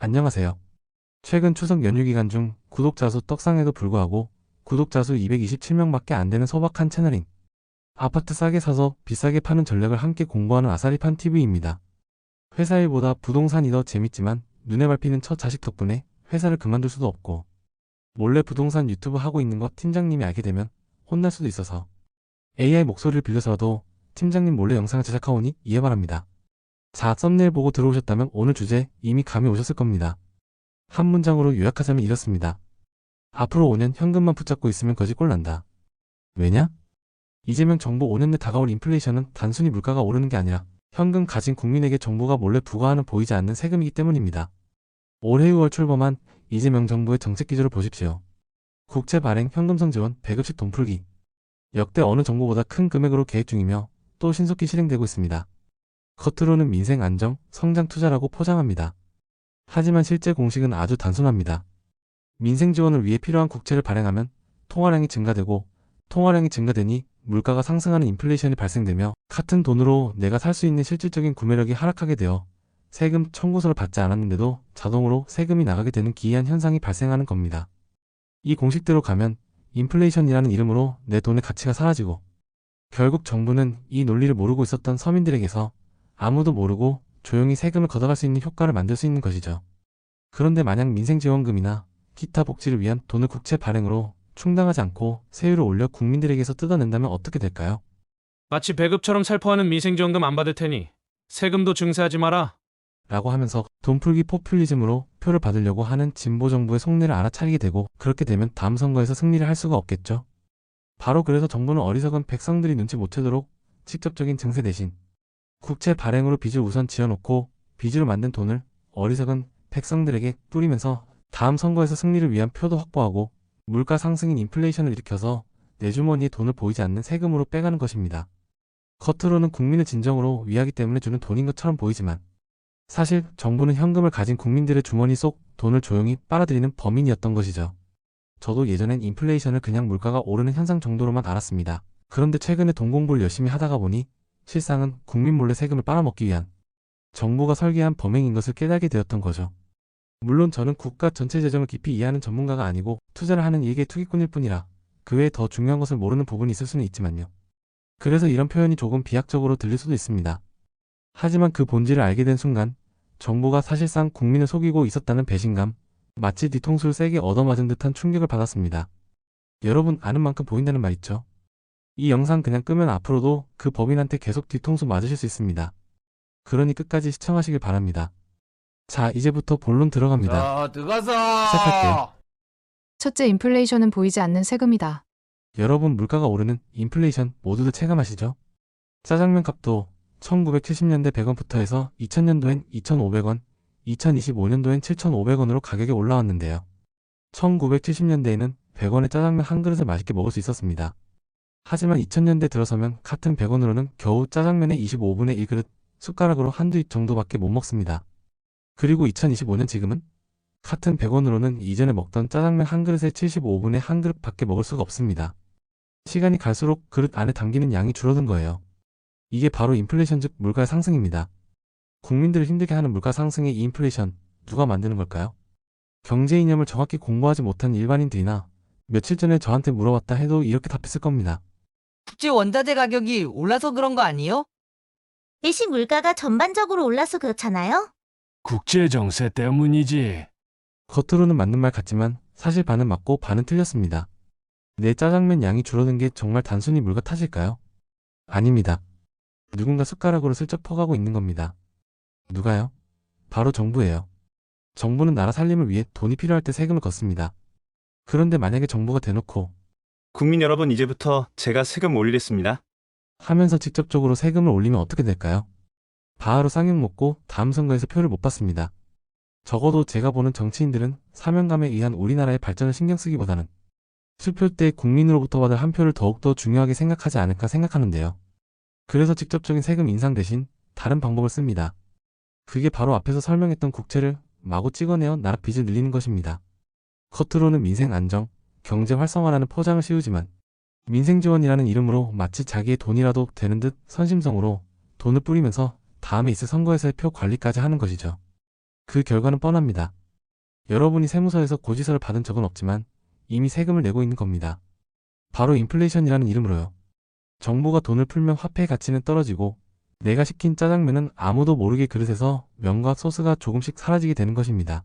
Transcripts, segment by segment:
안녕하세요. 최근 추석 연휴 기간 중 구독자 수 떡상에도 불구하고 구독자 수 227명밖에 안 되는 소박한 채널인 아파트 싸게 사서 비싸게 파는 전략을 함께 공부하는 아사리판 TV입니다. 회사 일보다 부동산이 더 재밌지만 눈에 밟히는 첫 자식 덕분에 회사를 그만둘 수도 없고 몰래 부동산 유튜브 하고 있는 거 팀장님이 알게 되면 혼날 수도 있어서 AI 목소리를 빌려서라도 팀장님 몰래 영상을 제작하오니 이해 바랍니다. 자, 썸네일 보고 들어오셨다면 오늘 주제 이미 감이 오셨을 겁니다. 한 문장으로 요약하자면 이렇습니다. 앞으로 5년 현금만 붙잡고 있으면 거지 꼴난다. 왜냐? 이재명 정부 5년 내 다가올 인플레이션은 단순히 물가가 오르는 게 아니라 현금 가진 국민에게 정부가 몰래 부과하는 보이지 않는 세금이기 때문입니다. 올해 6월 출범한 이재명 정부의 정책 기조를 보십시오. 국채 발행, 현금성 지원, 배급식 돈 풀기. 역대 어느 정부보다 큰 금액으로 계획 중이며 또 신속히 실행되고 있습니다. 겉으로는 민생 안정, 성장 투자라고 포장합니다. 하지만 실제 공식은 아주 단순합니다. 민생 지원을 위해 필요한 국채를 발행하면 통화량이 증가되고 통화량이 증가되니 물가가 상승하는 인플레이션이 발생되며 같은 돈으로 내가 살 수 있는 실질적인 구매력이 하락하게 되어 세금 청구서를 받지 않았는데도 자동으로 세금이 나가게 되는 기이한 현상이 발생하는 겁니다. 이 공식대로 가면 인플레이션이라는 이름으로 내 돈의 가치가 사라지고 결국 정부는 이 논리를 모르고 있었던 서민들에게서 아무도 모르고 조용히 세금을 걷어갈 수 있는 효과를 만들 수 있는 것이죠. 그런데 만약 민생지원금이나 기타 복지를 위한 돈을 국채 발행으로 충당하지 않고 세율을 올려 국민들에게서 뜯어낸다면 어떻게 될까요? 마치 배급처럼 살포하는 민생지원금 안 받을 테니 세금도 증세하지 마라. 라고 하면서 돈풀기 포퓰리즘으로 표를 받으려고 하는 진보정부의 속내를 알아차리게 되고 그렇게 되면 다음 선거에서 승리를 할 수가 없겠죠. 바로 그래서 정부는 어리석은 백성들이 눈치 못 채도록 직접적인 증세 대신 국채 발행으로 빚을 우선 지어놓고 빚으로 만든 돈을 어리석은 백성들에게 뿌리면서 다음 선거에서 승리를 위한 표도 확보하고 물가 상승인 인플레이션을 일으켜서 내 주머니에 돈을 보이지 않는 세금으로 빼가는 것입니다. 겉으로는 국민을 진정으로 위하기 때문에 주는 돈인 것처럼 보이지만 사실 정부는 현금을 가진 국민들의 주머니 속 돈을 조용히 빨아들이는 범인이었던 것이죠. 저도 예전엔 인플레이션을 그냥 물가가 오르는 현상 정도로만 알았습니다. 그런데 최근에 돈 공부를 열심히 하다가 보니 실상은 국민 몰래 세금을 빨아먹기 위한 정부가 설계한 범행인 것을 깨닫게 되었던 거죠. 물론 저는 국가 전체 재정을 깊이 이해하는 전문가가 아니고 투자를 하는 일개 투기꾼일 뿐이라 그 외에 더 중요한 것을 모르는 부분이 있을 수는 있지만요. 그래서 이런 표현이 조금 비약적으로 들릴 수도 있습니다. 하지만 그 본질을 알게 된 순간 정부가 사실상 국민을 속이고 있었다는 배신감, 마치 뒤통수를 세게 얻어맞은 듯한 충격을 받았습니다. 여러분 아는 만큼 보인다는 말 있죠? 이 영상 그냥 끄면 앞으로도 그 법인한테 계속 뒤통수 맞으실 수 있습니다. 그러니 끝까지 시청하시길 바랍니다. 자, 이제부터 본론 들어갑니다. 자, 들어가서 시작할게요. 첫째, 인플레이션은 보이지 않는 세금이다. 여러분 물가가 오르는 인플레이션 모두들 체감하시죠? 짜장면 값도 1970년대 100원부터 해서 2000년도엔 2,500원, 2025년도엔 7,500원으로 가격이 올라왔는데요. 1970년대에는 100원에 짜장면 한 그릇을 맛있게 먹을 수 있었습니다. 하지만 2000년대 들어서면 같은 100원으로는 겨우 짜장면의 25분의 1그릇, 숟가락으로 한두 입 정도밖에 못 먹습니다. 그리고 2025년 지금은 같은 100원으로는 이전에 먹던 짜장면 한 그릇의 75분의 한 그릇밖에 먹을 수가 없습니다. 시간이 갈수록 그릇 안에 담기는 양이 줄어든 거예요. 이게 바로 인플레이션 즉 물가 상승입니다. 국민들을 힘들게 하는 물가 상승의 이 인플레이션 누가 만드는 걸까요? 경제 이념을 정확히 공부하지 못한 일반인들이나 며칠 전에 저한테 물어봤다 해도 이렇게 답했을 겁니다. 국제 원자재 가격이 올라서 그런 거 아니에요? 외식 물가가 전반적으로 올라서 그렇잖아요? 국제 정세 때문이지. 겉으로는 맞는 말 같지만 사실 반은 맞고 반은 틀렸습니다. 내 짜장면 양이 줄어든 게 정말 단순히 물가 탓일까요? 아닙니다. 누군가 숟가락으로 슬쩍 퍼가고 있는 겁니다. 누가요? 바로 정부예요. 정부는 나라 살림을 위해 돈이 필요할 때 세금을 걷습니다. 그런데 만약에 정부가 대놓고 국민 여러분, 이제부터 제가 세금 올리겠습니다 하면서 직접적으로 세금을 올리면 어떻게 될까요? 바로 쌍욕 먹고 다음 선거에서 표를 못 받습니다. 적어도 제가 보는 정치인들은 사명감에 의한 우리나라의 발전을 신경 쓰기보다는 수표 때 국민으로부터 받을 한 표를 더욱더 중요하게 생각하지 않을까 생각하는데요. 그래서 직접적인 세금 인상 대신 다른 방법을 씁니다. 그게 바로 앞에서 설명했던 국채를 마구 찍어내어 나라 빚을 늘리는 것입니다. 겉으로는 민생 안정, 경제 활성화라는 포장을 씌우지만 민생지원이라는 이름으로 마치 자기의 돈이라도 되는 듯 선심성으로 돈을 뿌리면서 다음에 있을 선거에서의 표 관리까지 하는 것이죠. 그 결과는 뻔합니다. 여러분이 세무서에서 고지서를 받은 적은 없지만 이미 세금을 내고 있는 겁니다. 바로 인플레이션이라는 이름으로요. 정부가 돈을 풀면 화폐의 가치는 떨어지고 내가 시킨 짜장면은 아무도 모르게 그릇에서 면과 소스가 조금씩 사라지게 되는 것입니다.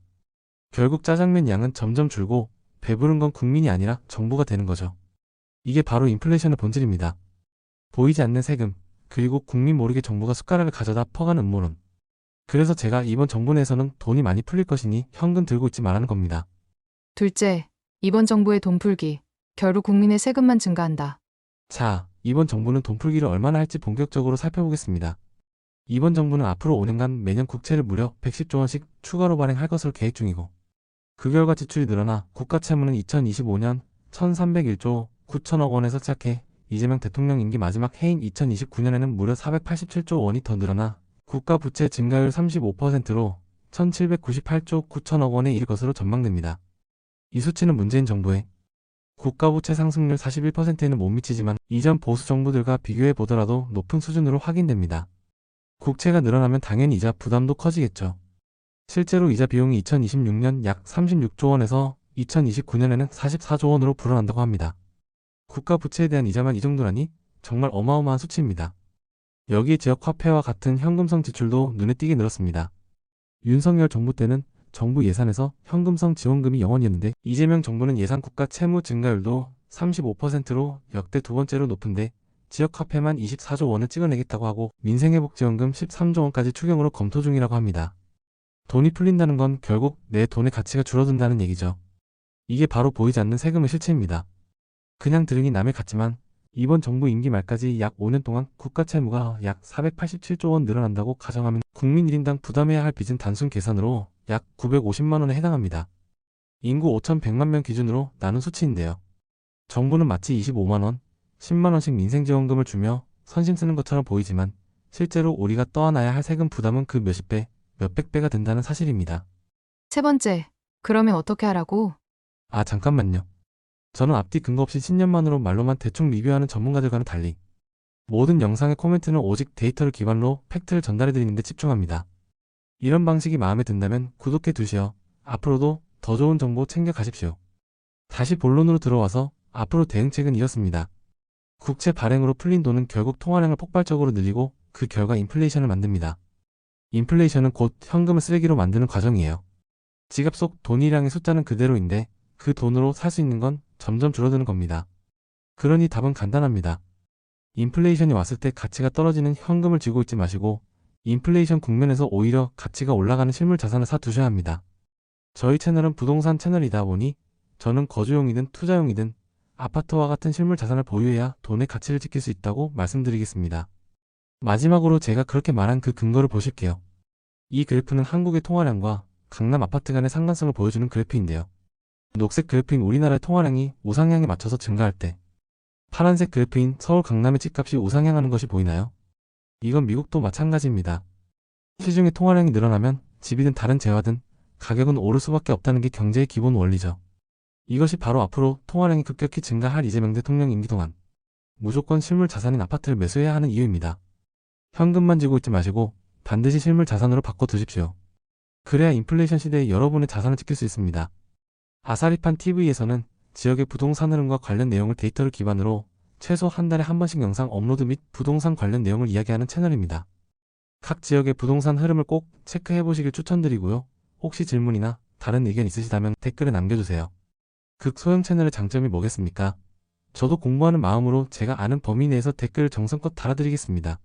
결국 짜장면 양은 점점 줄고 배부른 건 국민이 아니라 정부가 되는 거죠. 이게 바로 인플레이션의 본질입니다. 보이지 않는 세금, 그리고 국민 모르게 정부가 숟가락을 가져다 퍼가는 음모론. 그래서 제가 이번 정부 내에서는 돈이 많이 풀릴 것이니 현금 들고 있지 말라는 겁니다. 둘째, 이번 정부의 돈 풀기. 결국 국민의 세금만 증가한다. 자, 이번 정부는 돈 풀기를 얼마나 할지 본격적으로 살펴보겠습니다. 이번 정부는 앞으로 5년간 매년 국채를 무려 110조 원씩 추가로 발행할 것으로 계획 중이고 그 결과 지출이 늘어나 국가 채무는 2025년 1301조 9천억 원에서 시작해 이재명 대통령 임기 마지막 해인 2029년에는 무려 487조 원이 더 늘어나 국가 부채 증가율 35%로 1798조 9천억 원에 이를 것으로 전망됩니다. 이 수치는 문재인 정부의 국가 부채 상승률 41%에는 못 미치지만 이전 보수 정부들과 비교해 보더라도 높은 수준으로 확인됩니다. 국채가 늘어나면 당연히 이자 부담도 커지겠죠. 실제로 이자 비용이 2026년 약 36조 원에서 2029년에는 44조 원으로 불어난다고 합니다. 국가 부채에 대한 이자만 이 정도라니 정말 어마어마한 수치입니다. 여기에 지역화폐와 같은 현금성 지출도 눈에 띄게 늘었습니다. 윤석열 정부 때는 정부 예산에서 현금성 지원금이 0원이었는데 이재명 정부는 예산 국가 채무 증가율도 35%로 역대 두 번째로 높은데 지역화폐만 24조 원을 찍어내겠다고 하고 민생회복지원금 13조 원까지 추경으로 검토 중이라고 합니다. 돈이 풀린다는 건 결국 내 돈의 가치가 줄어든다는 얘기죠. 이게 바로 보이지 않는 세금의 실체입니다. 그냥 들으니 남의 같지만 이번 정부 임기 말까지 약 5년 동안 국가 채무가 약 487조 원 늘어난다고 가정하면 국민 1인당 부담해야 할 빚은 단순 계산으로 약 950만 원에 해당합니다. 인구 5,100만 명 기준으로 나눈 수치인데요. 정부는 마치 25만 원, 10만 원씩 민생지원금을 주며 선심 쓰는 것처럼 보이지만 실제로 우리가 떠안아야 할 세금 부담은 그 몇십 배, 몇백 배가 된다는 사실입니다. 세 번째, 그러면 어떻게 하라고? 아, 잠깐만요. 저는 앞뒤 근거 없이 신념만으로 말로만 대충 리뷰하는 전문가들과는 달리 모든 영상의 코멘트는 오직 데이터를 기반으로 팩트를 전달해드리는 데 집중합니다. 이런 방식이 마음에 든다면 구독해 두시어 앞으로도 더 좋은 정보 챙겨 가십시오. 다시 본론으로 들어와서 앞으로 대응책은 이렇습니다. 국채 발행으로 풀린 돈은 결국 통화량을 폭발적으로 늘리고 그 결과 인플레이션을 만듭니다. 인플레이션은 곧 현금을 쓰레기로 만드는 과정이에요. 지갑 속 돈이량의 숫자는 그대로인데 그 돈으로 살 수 있는 건 점점 줄어드는 겁니다. 그러니 답은 간단합니다. 인플레이션이 왔을 때 가치가 떨어지는 현금을 쥐고 있지 마시고 인플레이션 국면에서 오히려 가치가 올라가는 실물 자산을 사두셔야 합니다. 저희 채널은 부동산 채널이다 보니 저는 거주용이든 투자용이든 아파트와 같은 실물 자산을 보유해야 돈의 가치를 지킬 수 있다고 말씀드리겠습니다. 마지막으로 제가 그렇게 말한 그 근거를 보실게요. 이 그래프는 한국의 통화량과 강남 아파트 간의 상관성을 보여주는 그래프인데요. 녹색 그래프인 우리나라의 통화량이 우상향에 맞춰서 증가할 때 파란색 그래프인 서울 강남의 집값이 우상향하는 것이 보이나요? 이건 미국도 마찬가지입니다. 시중의 통화량이 늘어나면 집이든 다른 재화든 가격은 오를 수밖에 없다는 게 경제의 기본 원리죠. 이것이 바로 앞으로 통화량이 급격히 증가할 이재명 대통령 임기 동안 무조건 실물 자산인 아파트를 매수해야 하는 이유입니다. 현금만 쥐고 있지 마시고 반드시 실물 자산으로 바꿔두십시오. 그래야 인플레이션 시대에 여러분의 자산을 지킬 수 있습니다. 아사리판 TV에서는 지역의 부동산 흐름과 관련 내용을 데이터를 기반으로 최소 한 달에 한 번씩 영상 업로드 및 부동산 관련 내용을 이야기하는 채널입니다. 각 지역의 부동산 흐름을 꼭 체크해 보시길 추천드리고요. 혹시 질문이나 다른 의견 있으시다면 댓글에 남겨주세요. 극소형 채널의 장점이 뭐겠습니까? 저도 공부하는 마음으로 제가 아는 범위 내에서 댓글을 정성껏 달아드리겠습니다.